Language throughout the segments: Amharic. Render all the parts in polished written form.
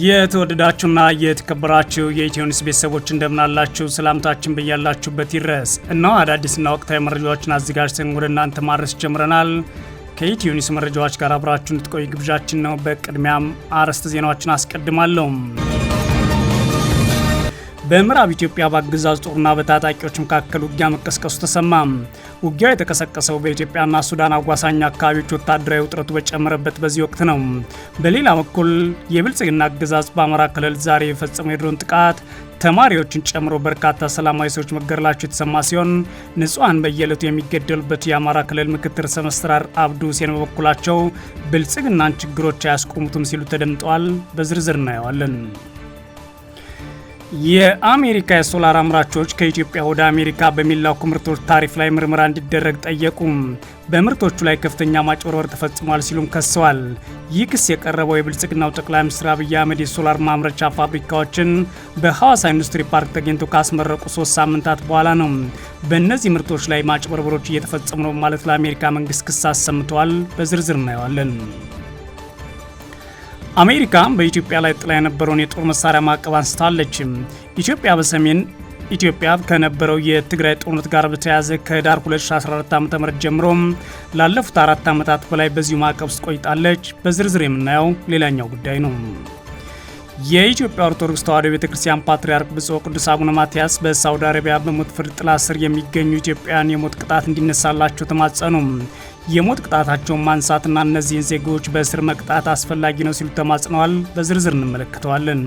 የተወደዳችሁና የተከበራችሁ የኢትዮኒውስ ቤተሰቦች እንደምናላችሁ ሰላምታችን በያላችሁበት ይድረስ። እነሆ አዳዲስና ወቅታዊ መረጃዎችን አዘጋጅተን ወደ እናንተ ማድረስ ጀምረናል። ከኢትዮኒውስ መረጃዎች ጋር አብራችሁ እንድትቆዩ ግብዣችን ነው። በቅድሚያም አርዕስተ ዜናዎችን አስቀድማለሁ። በምዕራብ ኢትዮጵያ በአገዛዙ ጦርና በታጣቂዎች መካከል ውጊያ መቀስቀሱ ተሰማ። ውጊያው የተቀሰቀሰው በኢትዮጵያና ሱዳን አዋሳኝ አካባቢዎች ወታደራዊ ውጥረቱ በጨመረበት በዚህ ወቅት ነው። በሌላ በኩል የብልጽግና አገዛዝ በአማራ ክልል ዛሬ የፈጸመው የድሮን ጥቃት ተማሪዎችን ጨምሮ በርካታ ሰላማዊ ሰዎች መገደላቸው የተሰማ ሲሆን ንጹሃን በየዕለቱ የሚገደሉበት የአማራ ክልል ምክትል ርዕሰ መስተዳድር አብዱ ሁሴን በበኩላቸው ብልጽግናን ችግሮች አያስቆሙትም ሲሉ ተደምጠዋል። በዝርዝር እናየዋለን። የአሜሪካ የሶላር አምራቾች ከኢትዮጵያ ወደ አሜሪካ በሚላኩ ምርቶች ታሪፍ ላይ ምርመራ እንዲደረግ ጠየቁ። በምርቶቹ ላይ ከፍተኛ ማጭበርበር ተፈጽሟል ሲሉም ከሰዋል። ይህ ክስ የቀረበው የብልጽግናው ጠቅላይ ሚኒስትር አብይ አህመድ የሶላር ማምረቻ ፋብሪካዎችን በሐዋሳ ኢንዱስትሪ ፓርክ ተገኝቶ ካስመረቁ 3 ሳምንታት በኋላ ነው። በእነዚህ ምርቶች ላይ ማጭበርበሮች እየተፈጸሙ ነው ማለት ለአሜሪካ መንግስት ክስ አሰምተዋል። በዝርዝር እናየዋለን። አሜሪካ በኢትዮጵያ ላይ ጥላ የነበረውን የጦር መሳሪያ ማዕቀብ አንስታለች። ኢትዮጵያ በሰሜን ኢትዮጵያ ከነበረው የትግራይ ጦርነት ጋር በተያያዘ ከህዳር 2014 ዓ.ም ጀምሮ ላለፉት 4 ዓመታት በላይ በዚሁ ማዕቀብ ውስጥ ቆይታለች። በዝርዝር የምናየው ሌላኛው ጉዳይ ነው። የኢትዮጵያ ኦርቶዶክስ ተዋሕዶ ቤተክርስቲያን ፓትርያርክ ብፁዕ ቅዱስ አቡነ ማትያስ በሳውዲ አረቢያ በሞት ፍርድ ጥላ ስር የሚገኙ ኢትዮጵያውያን የሞት ቅጣት እንዲነሳላቸው ተማጸኑ። የሞት ቅጣታቸውን ማንሳትና እነዚህን ዜጎች በእስር መቅጣት አስፈላጊ ነው ሲሉ ተማጽነዋል። በዝርዝር እንመለከተዋለን።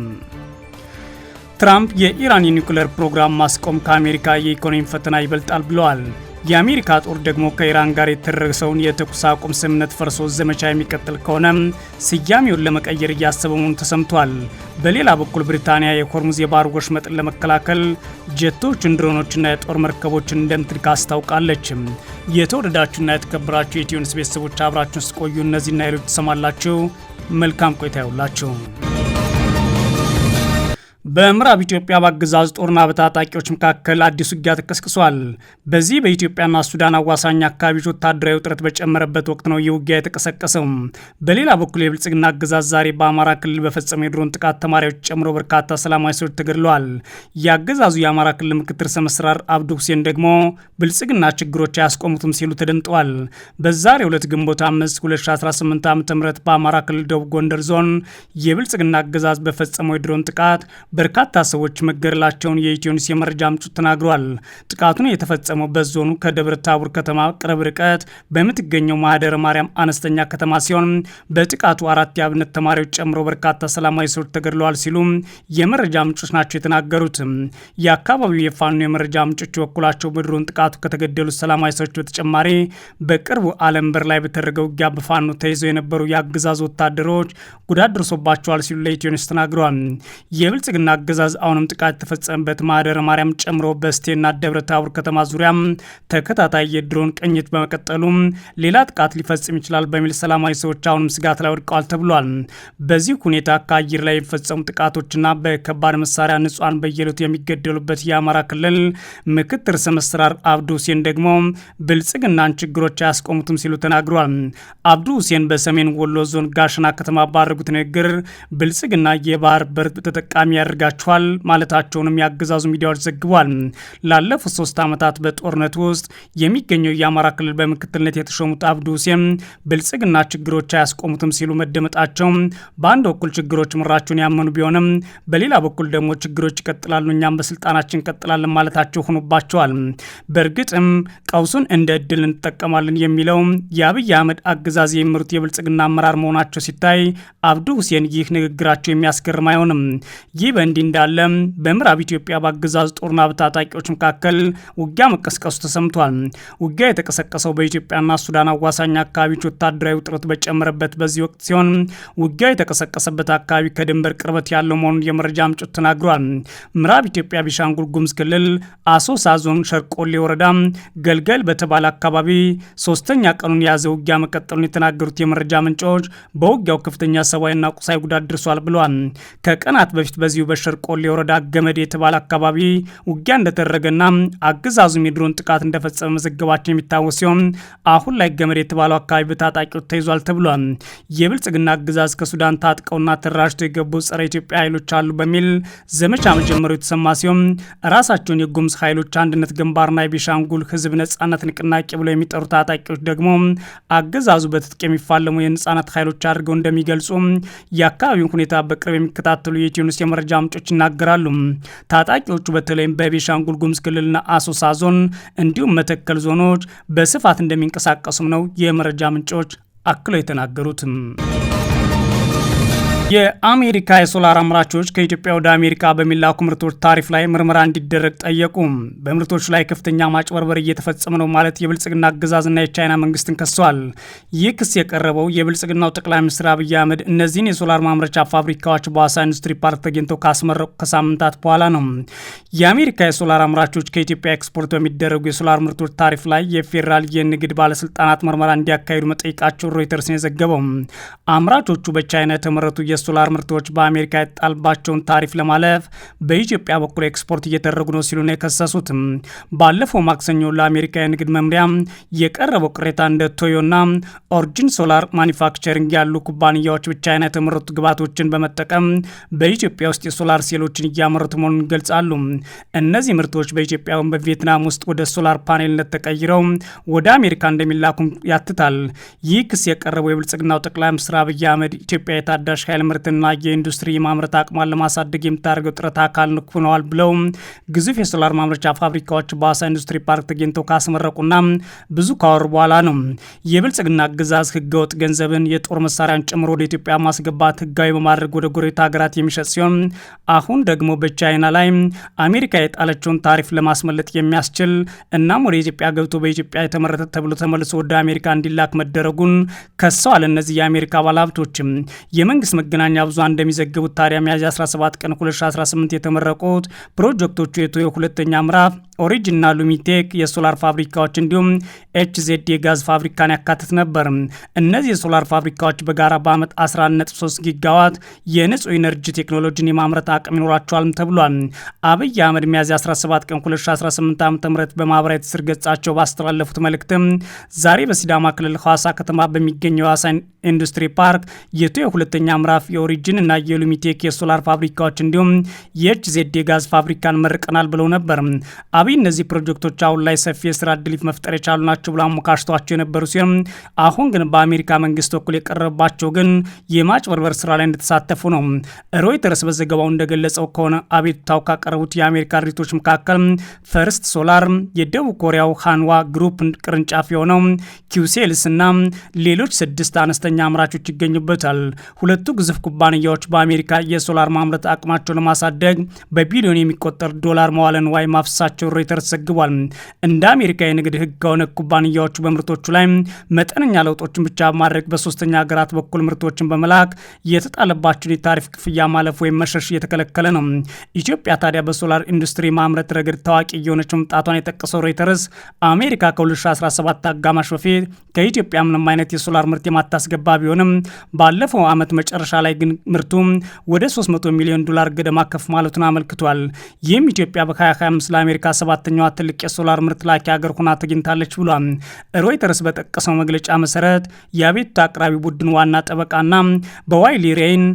ትራምፕ የኢራን የኒውክሌር ፕሮግራም ማስቆም ከአሜሪካ የኢኮኖሚ ፈተና ይበልጣል ብለዋል። የአሜሪካ ጦር ደግሞ ከኢራን ጋር የተደረሰውን የተኩስ አቁም ስምምነት ፈርሶ ዘመቻ የሚቀጥል ከሆነ ስያሜውን ለመቀየር እያሰበ መሆኑ ተሰምቷል። በሌላ በኩል ብሪታንያ የሆርሙዝ የባህር ወሽመጥን ለመከላከል ጀቶችን፣ ድሮኖችና የጦር መርከቦችን እንደምትልክ አስታውቃለች። የተወደዳችሁና የተከበራችሁ የኢትዮኒውስ ቤተሰቦች አብራችሁን ስትቆዩ እነዚህና ሌሎች ትሰማላችሁ። መልካም ቆይታ ይሁንላችሁ። በምዕራብ ኢትዮጵያ በአገዛዙ ጦርና በታጣቂዎች መካከል አዲስ ውጊያ ተቀስቅሷል። በዚህ በኢትዮጵያና ሱዳን አዋሳኝ አካባቢዎች ወታደራዊ ውጥረት በጨመረበት ወቅት ነው ይህ ውጊያ የተቀሰቀሰው። በሌላ በኩል የብልጽግና አገዛዝ ዛሬ በአማራ ክልል በፈጸመው የድሮን ጥቃት ተማሪዎች ጨምሮ በርካታ ሰላማዊ ሰዎች ተገድለዋል። የአገዛዙ የአማራ ክልል ምክትል ርዕሰ መስተዳድር አብዱ ሁሴን ደግሞ ብልጽግና ችግሮች አያስቆሙትም ሲሉ ተደምጠዋል። በዛሬው ዕለት ግንቦት 5 2018 ዓ.ም በአማራ ክልል ደቡብ ጎንደር ዞን የብልጽግና አገዛዝ በፈጸመው የድሮን ጥቃት በርካታ ሰዎች መገደላቸውን የኢትዮኒውስ የመረጃ ምንጮች ተናግረዋል። ጥቃቱን የተፈጸመው በዞኑ ከደብረ ታቦር ከተማ ቅርብ ርቀት በምትገኘው ማህደረ ማርያም አነስተኛ ከተማ ሲሆን በጥቃቱ 4 የአብነት ተማሪዎች ጨምሮ በርካታ ሰላማዊ ሰዎች ተገድለዋል ሲሉ የመረጃ ምንጮች ናቸው የተናገሩት። የአካባቢው የፋኖ የመረጃ ምንጮች በኩላቸው በድሮን ጥቃቱ ከተገደሉት ሰላማዊ ሰዎች በተጨማሪ በቅርቡ አለምበር ላይ በተደረገው ውጊያ በፋኖ ተይዘው የነበሩ የአገዛዙ ወታደሮች ጉዳት ደርሶባቸዋል ሲሉ ለኢትዮኒውስ ተናግረዋል። የብልጽግና አገዛዝ አሁንም ጥቃት የተፈጸመበት ማህደረ ማርያም ጨምሮ በስቴና ደብረ ታቦር ከተማ ዙሪያ ተከታታይ የድሮን ቅኝት በመቀጠሉ ሌላ ጥቃት ሊፈጽም ይችላል በሚል ሰላማዊ ሰዎች አሁንም ስጋት ላይ ወድቀዋል ተብሏል። በዚህ ሁኔታ ከአየር ላይ የሚፈጸሙ ጥቃቶችና በከባድ መሳሪያ ንጹሃን በየዕለቱ የሚገደሉበት የአማራ ክልል ምክትል ርዕሰ መስተዳድር አብዱ ሁሴን ደግሞ ብልጽግናን ችግሮች አያስቆሙትም ሲሉ ተናግረዋል። አብዱ ሁሴን በሰሜን ወሎ ዞን ጋሸና ከተማ ባደረጉት ንግግር ብልጽግና የባህር በር ተጠቃሚ ያደርጋቸዋል ማለታቸውንም ያገዛዙ ሚዲያዎች ዘግቧል። ላለፉት 3 ዓመታት በጦርነት ውስጥ የሚገኘው የአማራ ክልል በምክትልነት የተሾሙት አብዱ ሁሴን ብልጽግና ችግሮች አያስቆሙትም ሲሉ መደመጣቸው በአንድ በኩል ችግሮች ምራቸውን ያመኑ ቢሆንም በሌላ በኩል ደግሞ ችግሮች ይቀጥላሉ፣ እኛም በስልጣናችን እንቀጥላለን ማለታቸው ሆኖባቸዋል። በእርግጥም ቀውሱን እንደ እድል እንጠቀማለን የሚለው የአብይ አህመድ አገዛዝ የሚመሩት የብልጽግና አመራር መሆናቸው ሲታይ አብዱ ሁሴን ይህ ንግግራቸው የሚያስገርም አይሆንም። ይህ በእንዲህ እንዳለ በምዕራብ ኢትዮጵያ በአገዛዙ ጦርና በታጣቂዎች መካከል ውጊያ መቀስቀሱ ተሰምቷል። ውጊያ የተቀሰቀሰው በኢትዮጵያና ሱዳን አዋሳኝ አካባቢዎች ወታደራዊ ውጥረት በጨመረበት በዚህ ወቅት ሲሆን ውጊያ የተቀሰቀሰበት አካባቢ ከድንበር ቅርበት ያለው መሆኑን የመረጃ ምንጮች ተናግረዋል። ምዕራብ ኢትዮጵያ ቢሻንጉል ጉሙዝ ክልል አሶሳ ዞን ሸርቆሌ ወረዳ ገልገል በተባለ አካባቢ 3ኛ ቀኑን የያዘ ውጊያ መቀጠሉን የተናገሩት የመረጃ ምንጮች በውጊያው ከፍተኛ ሰብአዊና ቁሳዊ ጉዳት ደርሷል ብለዋል። ከቀናት በፊት በዚሁ ሸርቆሌ ወረዳ ገመድ የተባለ አካባቢ ውጊያ እንደተደረገና አገዛዙም የድሮን ጥቃት እንደፈጸመ መዘገባቸው የሚታወስ ሲሆን አሁን ላይ ገመድ የተባለው አካባቢ በታጣቂዎች ተይዟል ተብሏል። የብልጽግና አገዛዝ ከሱዳን ታጥቀውና ተደራጅተው የገቡ ጸረ ኢትዮጵያ ኃይሎች አሉ በሚል ዘመቻ መጀመሩ የተሰማ ሲሆን ራሳቸውን የጉምዝ ኃይሎች አንድነት ግንባርና የቤኒሻንጉል ህዝብ ነጻነት ንቅናቄ ብለው የሚጠሩ ታጣቂዎች ደግሞ አገዛዙ በትጥቅ የሚፋለሙ የነጻነት ኃይሎች አድርገው እንደሚገልጹ የአካባቢውን ሁኔታ በቅርብ የሚከታተሉ የኢትዮ ኒውስ የመረጃ ምንጮች ይናገራሉ። ታጣቂዎቹ በተለይም በቤኒሻንጉል ጉምዝ ክልልና አሶሳ ዞን እንዲሁም መተከል ዞኖች በስፋት እንደሚንቀሳቀሱም ነው የመረጃ ምንጮች አክለው የተናገሩት። የአሜሪካ የሶላር አምራቾች ከኢትዮጵያ ወደ አሜሪካ በሚላኩ ምርቶች ታሪፍ ላይ ምርመራ እንዲደረግ ጠየቁ። በምርቶቹ ላይ ከፍተኛ ማጭበርበር እየተፈጸመ ነው ማለት የብልጽግና አገዛዝና የቻይና መንግስትን ከሰዋል። ይህ ክስ የቀረበው የብልጽግናው ጠቅላይ ሚኒስትር አብይ አህመድ እነዚህን የሶላር ማምረቻ ፋብሪካዎች በሐዋሳ ኢንዱስትሪ ፓርክ ተገኝተው ካስመረቁ ከሳምንታት በኋላ ነው። የአሜሪካ የሶላር አምራቾች ከኢትዮጵያ ኤክስፖርት በሚደረጉ የሶላር ምርቶች ታሪፍ ላይ የፌዴራል የንግድ ባለስልጣናት ምርመራ እንዲያካሂዱ መጠየቃቸው ሮይተርስ ነው የዘገበው። አምራቾቹ በቻይና የተመረቱ የሶላር ምርቶች በአሜሪካ የጣልባቸውን ታሪፍ ለማለፍ በኢትዮጵያ በኩል ኤክስፖርት እየተደረጉ ነው ሲሉ ነው የከሰሱት። ባለፈው ማክሰኞ ለአሜሪካ የንግድ መምሪያ የቀረበው ቅሬታ እንደ ቶዮና ኦሪጂን ሶላር ማኒፋክቸሪንግ ያሉ ኩባንያዎች በቻይና የተመረቱ ግብዓቶችን በመጠቀም በኢትዮጵያ ውስጥ የሶላር ሴሎችን እያመረቱ መሆኑን ይገልጻሉ። እነዚህ ምርቶች በኢትዮጵያ በቪየትናም ውስጥ ወደ ሶላር ፓኔልነት ተቀይረው ወደ አሜሪካ እንደሚላኩ ያትታል። ይህ ክስ የቀረበው የብልጽግናው ጠቅላይ ሚኒስትር አብይ አህመድ ኢትዮጵያ የታዳሽ ኃይል ምርትና የኢንዱስትሪ ማምረት አቅሟን ለማሳደግ የምታደርገው ጥረት አካል ሆነዋል ብለው ግዙፍ የሶላር ማምረቻ ፋብሪካዎች በሐዋሳ ኢንዱስትሪ ፓርክ ተገኝተው ካስመረቁና ብዙ ካወሩ በኋላ ነው። የብልጽግና አገዛዝ ህገወጥ ገንዘብን የጦር መሳሪያን ጨምሮ ወደ ኢትዮጵያ ማስገባት ህጋዊ በማድረግ ወደ ጎረቤት ሀገራት የሚሸጥ ሲሆን አሁን ደግሞ በቻይና ላይ አሜሪካ የጣለችውን ታሪፍ ለማስመለጥ የሚያስችል እናም ወደ ኢትዮጵያ ገብቶ በኢትዮጵያ የተመረተ ተብሎ ተመልሶ ወደ አሜሪካ እንዲላክ መደረጉን ከሰዋል። እነዚህ የአሜሪካ ባለሀብቶችም የመንግስት መገናኛ ብዙሃን እንደሚዘግቡት ታዲያ ሚያዝያ 17 ቀን 2018 የተመረቁት ፕሮጀክቶቹ የቶዮ ሁለተኛ ምዕራፍ ኦሪጅንና ሉሚቴክ የሶላር ፋብሪካዎች እንዲሁም ኤችዜድ የጋዝ ፋብሪካን ያካትት ነበር። እነዚህ የሶላር ፋብሪካዎች በጋራ በአመት 11.3 ጊጋዋት የንጹህ ኢነርጂ ቴክኖሎጂን የማምረት አቅም ይኖራቸዋል ተብሏል። አብይ አህመድ ሚያዝያ 17 ቀን 2018 ዓ.ም በማህበራዊ ትስስር ገጻቸው ባስተላለፉት መልእክትም ዛሬ በሲዳማ ክልል ሐዋሳ ከተማ በሚገኘው ሐዋሳ ኢንዱስትሪ ፓርክ የቶዮ ሁለተኛ ምዕራፍ የኦሪጅን እና የሉሚቴክ የሶላር ፋብሪካዎች እንዲሁም የኤችዜድ የጋዝ ፋብሪካን መርቀናል ብለው ነበር። አብይ እነዚህ ፕሮጀክቶች አሁን ላይ ሰፊ የስራ ዕድል መፍጠር የቻሉ ናቸው ብሎ አሞካሽቷቸው የነበሩ ሲሆን አሁን ግን በአሜሪካ መንግስት በኩል የቀረበባቸው ግን የማጭበርበር ስራ ላይ እንደተሳተፉ ነው። ሮይተርስ በዘገባው እንደገለጸው ከሆነ አቤቱታው ካቀረቡት የአሜሪካ ድርጅቶች መካከል ፈርስት ሶላር፣ የደቡብ ኮሪያው ሃንዋ ግሩፕ ቅርንጫፍ የሆነው ኪውሴልስ እና ሌሎች 6 አነስተኛ አምራቾች ይገኙበታል። ሁለቱ ግዙፍ ኩባንያዎች በአሜሪካ የሶላር ማምረት አቅማቸውን ለማሳደግ በቢሊዮን የሚቆጠር ዶላር መዋለ ንዋይ ማፍሰሳቸው ሮይተርስ ዘግቧል። እንደ አሜሪካ የንግድ ህግ ከሆነ ኩባንያዎቹ በምርቶቹ ላይ መጠነኛ ለውጦችን ብቻ በማድረግ በሶስተኛ ሀገራት በኩል ምርቶችን በመላክ የተጣለባቸውን የታሪፍ ክፍያ ማለፍ ወይም መሸሽ እየተከለከለ ነው። ኢትዮጵያ ታዲያ በሶላር ኢንዱስትሪ ማምረት ረገድ ታዋቂ እየሆነች መምጣቷን የጠቀሰው ሮይተርስ አሜሪካ ከ2017 አጋማሽ በፊት ከኢትዮጵያ ምንም አይነት የሶላር ምርት የማታስገባ ቢሆንም ባለፈው ዓመት መጨረሻ ላይ ግን ምርቱ ወደ 300 ሚሊዮን ዶላር ገደማ ከፍ ማለቱን አመልክቷል። ይህም ኢትዮጵያ በ2025 ለአሜሪካ ሰባተኛዋ ትልቅ የሶላር ምርት ላኪ ሀገር ሆና ተገኝታለች ብሏል። ሮይተርስ በጠቀሰው መግለጫ መሰረት የአቤቱታ አቅራቢ ቡድን ዋና ጠበቃና በዋይሊ ሬይን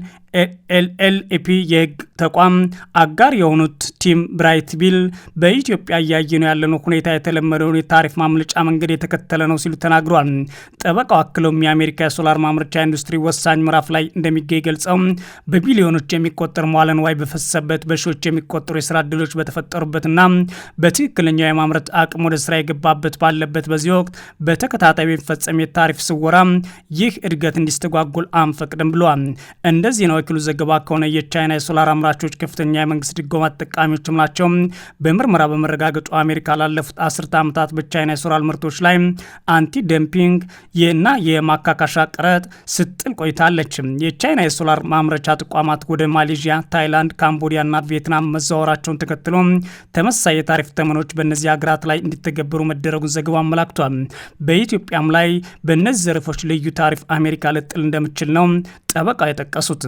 ኤልኤልኤፒ የህግ ተቋም አጋር የሆኑት ቲም ብራይት ቢል በኢትዮጵያ እያየ ነው ያለነው ሁኔታ የተለመደውን የታሪፍ ማምለጫ መንገድ የተከተለ ነው ሲሉ ተናግሯል። ጠበቃው አክለውም የአሜሪካ የሶላር ማምረቻ ኢንዱስትሪ ወሳኝ ምዕራፍ ላይ እንደሚገኝ ገልጸው በቢሊዮኖች የሚቆጠር መዋለ ንዋይ በፈሰሰበት በሺዎች የሚቆጠሩ የስራ ዕድሎች በተፈጠሩበትና በትክክለኛው የማምረት አቅም ወደ ስራ የገባበት ባለበት በዚህ ወቅት በተከታታይ የሚፈጸም የታሪፍ ስወራ ይህ እድገት እንዲስተጓጎል አንፈቅድም ብለዋል። እንደዚህ ነው ወኪሉ ዘገባ ከሆነ የቻይና የሶላር አምራቾች ከፍተኛ የመንግስት ድጎማ ተጠቃሚዎችም ናቸው። በምርመራ በመረጋገጡ አሜሪካ ላለፉት 10 ዓመታት በቻይና የሶላር ምርቶች ላይ አንቲ ደምፒንግ እና የማካካሻ ቀረጥ ስትጥል ቆይታለች። የቻይና የሶላር ማምረቻ ተቋማት ወደ ማሌዥያ፣ ታይላንድ፣ ካምቦዲያ እና ቪየትናም መዘዋወራቸውን ተከትሎ ተመሳሳይ የታሪፍ ተመኖች በእነዚህ ሀገራት ላይ እንዲተገበሩ መደረጉን ዘገባው አመላክቷል። በኢትዮጵያም ላይ በእነዚህ ዘርፎች ልዩ ታሪፍ አሜሪካ ልጥል እንደምችል ነው ጠበቃ የጠቀሱት።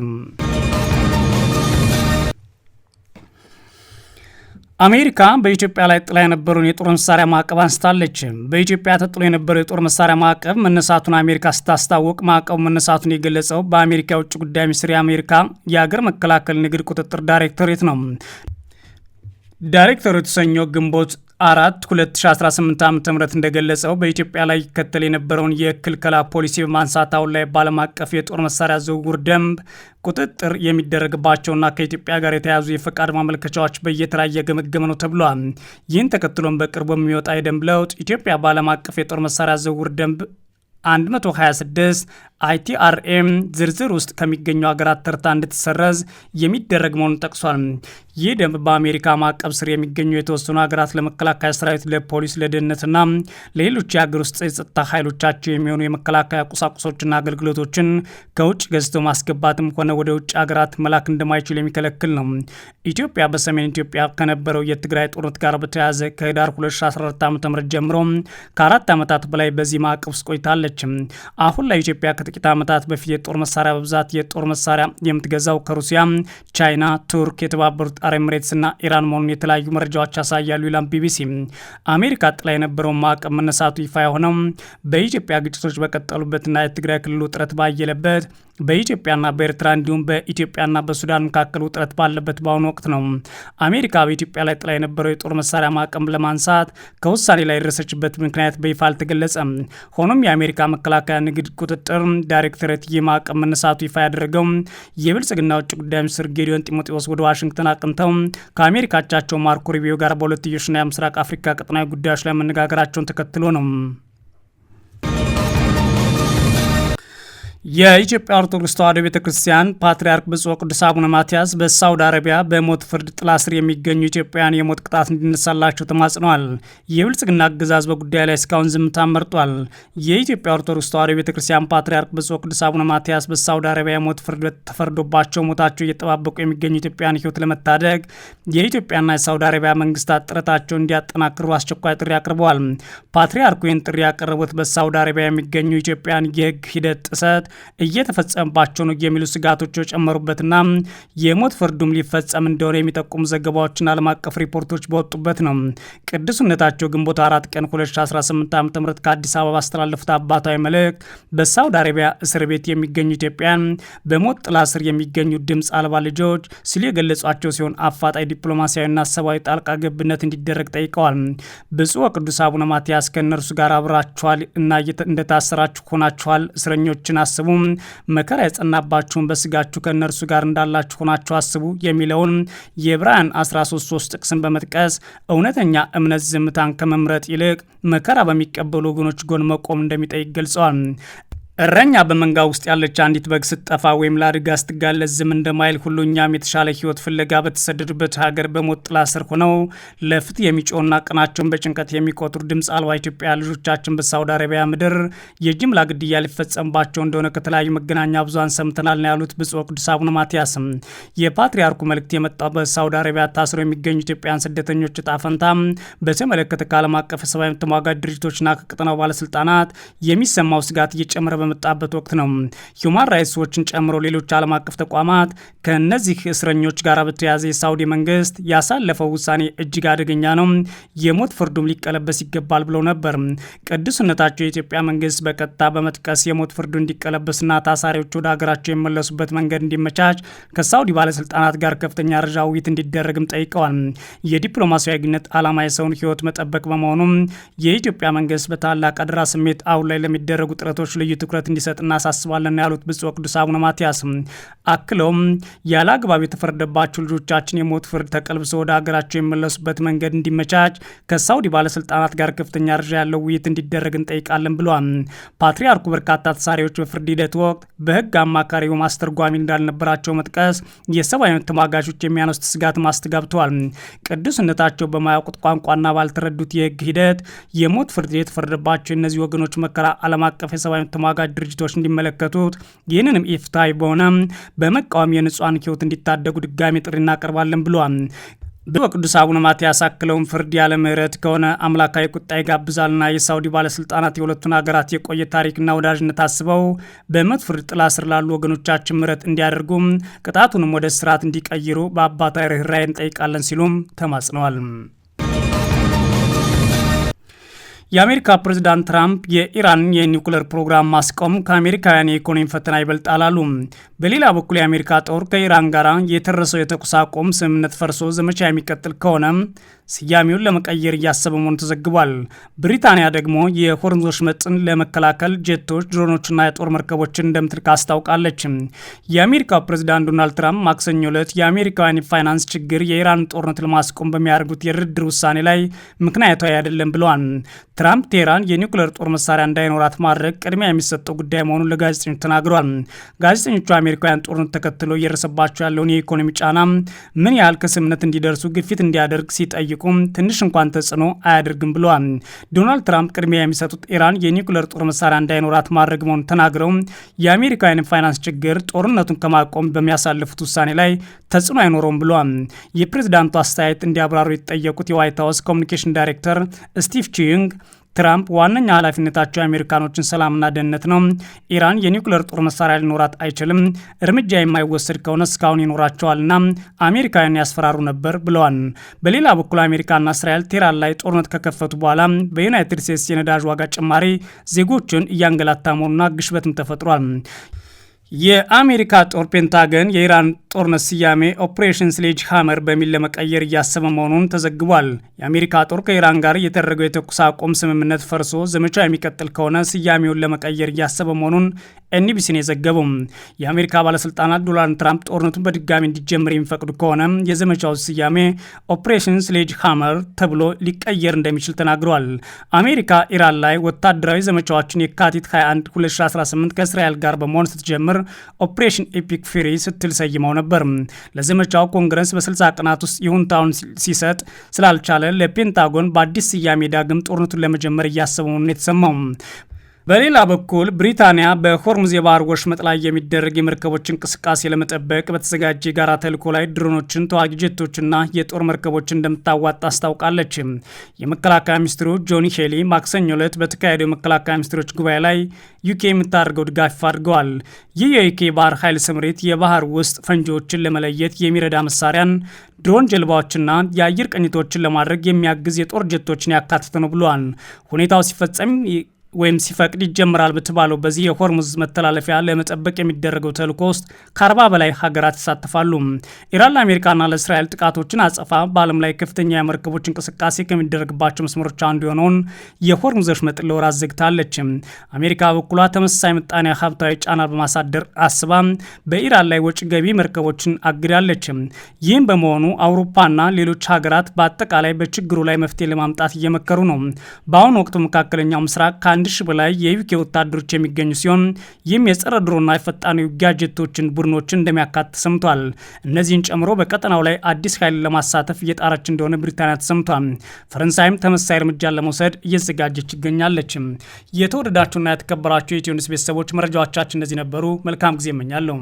አሜሪካ በኢትዮጵያ ላይ ጥላ የነበረውን የጦር መሳሪያ ማዕቀብ አንስታለች። በኢትዮጵያ ተጥሎ የነበረው የጦር መሳሪያ ማዕቀብ መነሳቱን አሜሪካ ስታስታወቅ ማዕቀቡ መነሳቱን የገለጸው በአሜሪካ የውጭ ጉዳይ ሚኒስቴር የአሜሪካ የአገር መከላከል ንግድ ቁጥጥር ዳይሬክቶሬት ነው። ዳይሬክተሩ የተሰኘው ግንቦት 2018 ዓ.ም እንደገለጸው በኢትዮጵያ ላይ ይከተል የነበረውን የክልከላ ፖሊሲ በማንሳት አሁን ላይ በዓለም አቀፍ የጦር መሳሪያ ዝውውር ደንብ ቁጥጥር የሚደረግባቸውና ከኢትዮጵያ ጋር የተያዙ የፈቃድ ማመልከቻዎች በየተራ እየገመገመ ነው ተብሏል። ይህን ተከትሎም በቅርቡ የሚወጣ የደንብ ለውጥ ኢትዮጵያ በዓለም አቀፍ የጦር መሳሪያ ዝውውር ደንብ 126 አይቲአርኤም ዝርዝር ውስጥ ከሚገኙ ሀገራት ተርታ እንድትሰረዝ የሚደረግ መሆኑን ጠቅሷል። ይህ ደንብ በአሜሪካ ማዕቀብ ስር የሚገኙ የተወሰኑ ሀገራት ለመከላከያ ሰራዊት፣ ለፖሊስ፣ ለደህንነትና ለሌሎች የሀገር ውስጥ የጸጥታ ኃይሎቻቸው የሚሆኑ የመከላከያ ቁሳቁሶችና አገልግሎቶችን ከውጭ ገዝተው ማስገባትም ሆነ ወደ ውጭ ሀገራት መላክ እንደማይችሉ የሚከለክል ነው። ኢትዮጵያ በሰሜን ኢትዮጵያ ከነበረው የትግራይ ጦርነት ጋር በተያያዘ ከህዳር 2014 ዓ.ም ጀምሮ ከ4 ዓመታት በላይ በዚህ ማዕቀብ ውስጥ ቆይታለች። አሁን ላይ ኢትዮጵያ ከጥቂት ዓመታት በፊት የጦር መሳሪያ በብዛት የጦር መሳሪያ የምትገዛው ከሩሲያ፣ ቻይና፣ ቱርክ፣ የተባበሩት አረብ ኤምሬትስና ኢራን መሆኑን የተለያዩ መረጃዎች ያሳያሉ ይላል ቢቢሲ። አሜሪካ ጥላ የነበረውን ማዕቀብ መነሳቱ ይፋ የሆነው በኢትዮጵያ ግጭቶች በቀጠሉበትና የትግራይ ክልል ውጥረት ባየለበት በኢትዮጵያና በኤርትራ እንዲሁም በኢትዮጵያና በሱዳን መካከል ውጥረት ባለበት በአሁኑ ወቅት ነው። አሜሪካ በኢትዮጵያ ላይ ጥላ የነበረው የጦር መሳሪያ ማዕቀብ ለማንሳት ከውሳኔ ላይ የደረሰችበት ምክንያት በይፋ አልተገለጸም። ሆኖም የአሜሪካ መከላከያ ንግድ ቁጥጥር ዳይሬክቶሬት ይህ ማዕቀብ መነሳቱ ይፋ ያደረገው የብልጽግና ውጭ ጉዳይ ሚኒስትር ጌዲዮን ጢሞቴዎስ ወደ ዋሽንግተን አቅንተው ከአሜሪካ አቻቸው ማርኮ ሩቢዮ ጋር በሁለትዮሽና የምስራቅ አፍሪካ ቀጠናዊ ጉዳዮች ላይ መነጋገራቸውን ተከትሎ ነው። የኢትዮጵያ ኦርቶዶክስ ተዋሕዶ ቤተክርስቲያን ፓትርያርክ ብፁዕ ወቅዱስ አቡነ ማትያስ በሳውዲ አረቢያ በሞት ፍርድ ጥላ ስር የሚገኙ ኢትዮጵያውያን የሞት ቅጣት እንዲነሳላቸው ተማጽነዋል። የብልጽግና አገዛዝ በጉዳዩ ላይ እስካሁን ዝምታ መርጧል። የኢትዮጵያ ኦርቶዶክስ ተዋሕዶ ቤተክርስቲያን ፓትርያርክ ብፁዕ ወቅዱስ አቡነ ማትያስ በሳውዲ አረቢያ የሞት ፍርድ ተፈርዶባቸው ሞታቸው እየጠባበቁ የሚገኙ ኢትዮጵያውያን ሕይወት ለመታደግ የኢትዮጵያና የሳውዲ አረቢያ መንግስታት ጥረታቸውን እንዲያጠናክሩ አስቸኳይ ጥሪ አቅርበዋል። ፓትርያርኩ ይህን ጥሪ ያቀረቡት በሳውዲ አረቢያ የሚገኙ ኢትዮጵያውያን የህግ ሂደት ጥሰት እየተፈጸመባቸው ነው የሚሉ ስጋቶች የጨመሩበትና የሞት ፍርዱም ሊፈጸም እንደሆነ የሚጠቁሙ ዘገባዎችና ዓለም አቀፍ ሪፖርቶች በወጡበት ነው። ቅዱስነታቸው ግንቦት 4 ቀን 2018 ዓ.ም ከአዲስ አበባ አስተላለፉት አባታዊ መልእክት በሳውዲ አረቢያ እስር ቤት የሚገኙ ኢትዮጵያን በሞት ጥላ ስር የሚገኙ ድምፅ አልባ ልጆች ሲሉ የገለጿቸው ሲሆን አፋጣኝ ዲፕሎማሲያዊና ሰብአዊ ጣልቃ ገብነት እንዲደረግ ጠይቀዋል። ብፁዕ ወቅዱስ አቡነ ማትያስ ከእነርሱ ጋር አብራችኋል እና እንደታሰራችሁ ሆናችኋል፣ እስረኞችን አስቡ፣ መከራ የጸናባችሁን በስጋችሁ ከእነርሱ ጋር እንዳላችሁ ሆናችሁ አስቡ የሚለውን የዕብራውያን 13:3 ጥቅስን በመጥቀስ እውነተኛ እምነት ዝምታን ከመምረጥ ይልቅ መከራ በሚቀበሉ ወገኖች ጎን መቆም እንደሚጠይቅ ገልጸዋል። እረኛ በመንጋ ውስጥ ያለች አንዲት በግ ስትጠፋ ወይም ለአደጋ ስትጋለጥ ዝም እንደማይል ሁሉ እኛም የተሻለ ሕይወት ፍለጋ በተሰደዱበት ሀገር በሞት ጥላ ስር ሆነው ለፍትህ የሚጮውና ቀናቸውን በጭንቀት የሚቆጥሩ ድምፅ አልባ ኢትዮጵያ ልጆቻችን በሳውዲ አረቢያ ምድር የጅምላ ግድያ ሊፈጸምባቸው እንደሆነ ከተለያዩ መገናኛ ብዙሃን ሰምተናል ነው ያሉት ብፁዕ ወቅዱስ አቡነ ማትያስም። የፓትርያርኩ መልእክት የመጣው በሳውዲ አረቢያ ታስረው የሚገኙ ኢትዮጵያውያን ስደተኞች ዕጣ ፈንታ በተመለከተ ከዓለም አቀፍ የሰብአዊ መብት ተሟጋች ድርጅቶችና ከቀጠናው ባለስልጣናት የሚሰማው ስጋት እየጨመረ በመጣበት ወቅት ነው። ሁማን ራይትስ ዎችን ጨምሮ ሌሎች ዓለም አቀፍ ተቋማት ከነዚህ እስረኞች ጋር በተያያዘ የሳውዲ መንግስት ያሳለፈው ውሳኔ እጅግ አደገኛ ነው፣ የሞት ፍርዱም ሊቀለበስ ይገባል ብለው ነበር። ቅዱስነታቸው የኢትዮጵያ መንግስት በቀጥታ በመጥቀስ የሞት ፍርዱ እንዲቀለበስና ታሳሪዎች ወደ ሀገራቸው የሚመለሱበት መንገድ እንዲመቻች ከሳውዲ ባለስልጣናት ጋር ከፍተኛ ደረጃ ውይይት እንዲደረግም ጠይቀዋል። የዲፕሎማሲያዊ ግንኙነት ዓላማ የሰውን ህይወት መጠበቅ በመሆኑም የኢትዮጵያ መንግስት በታላቅ አደራ ስሜት አሁን ላይ ለሚደረጉ ጥረቶች ልዩ ትኩረት እንዲሰጥ እናሳስባለን ያሉት ብፁዕ ወቅዱስ አቡነ ማትያስ አክለውም ያለ አግባብ የተፈረደባቸው ልጆቻችን የሞት ፍርድ ተቀልብሶ ወደ ሀገራቸው የሚመለሱበት መንገድ እንዲመቻች ከሳውዲ ባለስልጣናት ጋር ከፍተኛ ደረጃ ያለው ውይይት እንዲደረግ እንጠይቃለን ብለዋል። ፓትርያርኩ በርካታ ተሳሪዎች በፍርድ ሂደት ወቅት በህግ አማካሪ ማስተርጓሚ እንዳልነበራቸው መጥቀስ የሰብአዊ መብት ተሟጋቾች የሚያነሱት ስጋት ማስተጋብተዋል። ቅዱስነታቸው በማያውቁት ቋንቋና ባልተረዱት የህግ ሂደት የሞት ፍርድ የተፈረደባቸው እነዚህ ወገኖች መከራ ዓለም አቀፍ የሰብአዊ መብት ተሟጋች ድርጅቶች እንዲመለከቱት ይህንንም ኢፍትሐዊ በሆነ በመቃወም የንጹሃን ህይወት እንዲታደጉ ድጋሚ ጥሪ እናቀርባለን ብለዋል። በቅዱስ አቡነ ማትያስ አክለውን ፍርድ ያለ ምህረት ከሆነ አምላካዊ ቁጣ ይጋብዛልና የሳውዲ ባለስልጣናት የሁለቱን ሀገራት የቆየ ታሪክና ወዳጅነት አስበው በሞት ፍርድ ጥላ ስር ላሉ ወገኖቻችን ምህረት እንዲያደርጉም ቅጣቱንም ወደ እስራት እንዲቀይሩ በአባታዊ ርኅራኄ እንጠይቃለን ሲሉም ተማጽነዋል። የአሜሪካ ፕሬዝዳንት ትራምፕ የኢራን የኒውክሌር ፕሮግራም ማስቆም ከአሜሪካውያን የኢኮኖሚ ፈተና ይበልጣል አሉ። በሌላ በኩል የአሜሪካ ጦር ከኢራን ጋር የተደረሰው የተኩስ አቁም ስምምነት ፈርሶ ዘመቻ የሚቀጥል ከሆነ ስያሜውን ለመቀየር እያሰበ መሆኑ ተዘግቧል። ብሪታንያ ደግሞ የሆርሙዝ ወሽመጥን ለመከላከል ጄቶች፣ ድሮኖችና የጦር መርከቦችን እንደምትልክ አስታውቃለች። የአሜሪካው ፕሬዝዳንት ዶናልድ ትራምፕ ማክሰኞ ዕለት የአሜሪካውያን የፋይናንስ ችግር የኢራን ጦርነት ለማስቆም በሚያደርጉት የድርድር ውሳኔ ላይ ምክንያታዊ አይደለም ብለዋል። ትራምፕ ቴህራን የኒውክሌር ጦር መሳሪያ እንዳይኖራት ማድረግ ቅድሚያ የሚሰጠው ጉዳይ መሆኑን ለጋዜጠኞች ተናግሯል። ጋዜጠኞቹ አሜሪካውያን ጦርነት ተከትሎ እየደረሰባቸው ያለውን የኢኮኖሚ ጫና ምን ያህል ከስምምነት እንዲደርሱ ግፊት እንዲያደርግ ሲጠይቁ ትንሽ እንኳን ተጽዕኖ አያደርግም ብለዋል። ዶናልድ ትራምፕ ቅድሚያ የሚሰጡት ኢራን የኒውክሌር ጦር መሳሪያ እንዳይኖራት ማድረግ መሆኑን ተናግረው የአሜሪካውያን ፋይናንስ ችግር ጦርነቱን ከማቆም በሚያሳልፉት ውሳኔ ላይ ተጽዕኖ አይኖረውም ብለዋል። የፕሬዝዳንቱ አስተያየት እንዲያብራሩ የተጠየቁት የዋይት ሀውስ ኮሚኒኬሽን ዳይሬክተር ስቲቭ ቺዩንግ ትራምፕ ዋነኛ ኃላፊነታቸው የአሜሪካኖችን ሰላምና ደህንነት ነው፣ ኢራን የኒውክሌር ጦር መሳሪያ ሊኖራት አይችልም፣ እርምጃ የማይወሰድ ከሆነ እስካሁን ይኖራቸዋልና አሜሪካውያን ያስፈራሩ ነበር ብለዋል። በሌላ በኩል አሜሪካና እስራኤል ቴህራን ላይ ጦርነት ከከፈቱ በኋላ በዩናይትድ ስቴትስ የነዳጅ ዋጋ ጭማሪ ዜጎችን እያንገላታ መሆኑና ግሽበትም ተፈጥሯል። የአሜሪካ ጦር ፔንታገን የኢራን ጦርነት ስያሜ ኦፕሬሽን ስሌጅ ሃመር በሚል ለመቀየር እያሰበ መሆኑን ተዘግቧል። የአሜሪካ ጦር ከኢራን ጋር የተደረገው የተኩስ አቁም ስምምነት ፈርሶ ዘመቻው የሚቀጥል ከሆነ ስያሜውን ለመቀየር እያሰበ መሆኑን ኤንቢሲን የዘገበው። የአሜሪካ ባለስልጣናት ዶናልድ ትራምፕ ጦርነቱን በድጋሚ እንዲጀምር የሚፈቅዱ ከሆነ የዘመቻው ስያሜ ኦፕሬሽን ስሌጅ ሃመር ተብሎ ሊቀየር እንደሚችል ተናግረዋል። አሜሪካ ኢራን ላይ ወታደራዊ ዘመቻዎችን የካቲት 21 2018 ከእስራኤል ጋር በመሆን ስትጀምር ኦፕሬሽን ኤፒክ ፊሪ ስትል ሰይመው ነበር። ለዘመቻው ኮንግረስ በ60 ቀናት ውስጥ ይሁንታውን ሲሰጥ ስላልቻለ ለፔንታጎን በአዲስ ስያሜ ዳግም ጦርነቱን ለመጀመር እያሰበ መሆኑን የተሰማው። በሌላ በኩል ብሪታንያ በሆርሙዝ የባህር ወሽመጥ ላይ የሚደረግ የመርከቦች እንቅስቃሴ ለመጠበቅ በተዘጋጀ የጋራ ተልዕኮ ላይ ድሮኖችን፣ ተዋጊ ጀቶችና የጦር መርከቦችን እንደምታዋጣ አስታውቃለች። የመከላከያ ሚኒስትሩ ጆኒ ሄሊ ማክሰኞ ዕለት በተካሄደው የመከላከያ ሚኒስትሮች ጉባኤ ላይ ዩኬ የምታደርገው ድጋፍ አድርገዋል። ይህ የዩኬ ባህር ኃይል ስምሪት የባህር ውስጥ ፈንጂዎችን ለመለየት የሚረዳ መሳሪያን፣ ድሮን ጀልባዎችና የአየር ቅኝቶችን ለማድረግ የሚያግዝ የጦር ጀቶችን ያካተተ ነው ብለዋል። ሁኔታው ሲፈጸም ወይም ሲፈቅድ ይጀምራል በተባለው በዚህ የሆርሙዝ መተላለፊያ ለመጠበቅ የሚደረገው ተልዕኮ ውስጥ ከ40 በላይ ሀገራት ይሳተፋሉ። ኢራን ለአሜሪካና ለእስራኤል ጥቃቶችን አጸፋ በዓለም ላይ ከፍተኛ የመርከቦች እንቅስቃሴ ከሚደረግባቸው መስመሮች አንዱ የሆነውን የሆርሙዝ ወሽመጥን ለወራት ዘግታለች። አሜሪካ በኩሏ ተመሳሳይ ምጣኔ ሀብታዊ ጫና በማሳደር አስባ በኢራን ላይ ወጪ ገቢ መርከቦችን አግዳለች። ይህም በመሆኑ አውሮፓና ሌሎች ሀገራት በአጠቃላይ በችግሩ ላይ መፍትሄ ለማምጣት እየመከሩ ነው። በአሁኑ ወቅት መካከለኛው ምስራቅ ከ1 ሺህ በላይ የዩኬ ወታደሮች የሚገኙ ሲሆን ይህም የጸረ ድሮና የፈጣን ውጊያ ጀቶችን ቡድኖችን እንደሚያካትት ሰምቷል። እነዚህን ጨምሮ በቀጠናው ላይ አዲስ ኃይል ለማሳተፍ እየጣረች እንደሆነ ብሪታንያ ተሰምቷል። ፈረንሳይም ተመሳሳይ እርምጃን ለመውሰድ እየተዘጋጀች ይገኛለች። የተወደዳችሁና የተከበራችሁ የኢትዮ ኒውስ ቤተሰቦች መረጃዎቻችን እነዚህ ነበሩ። መልካም ጊዜ እመኛለሁ።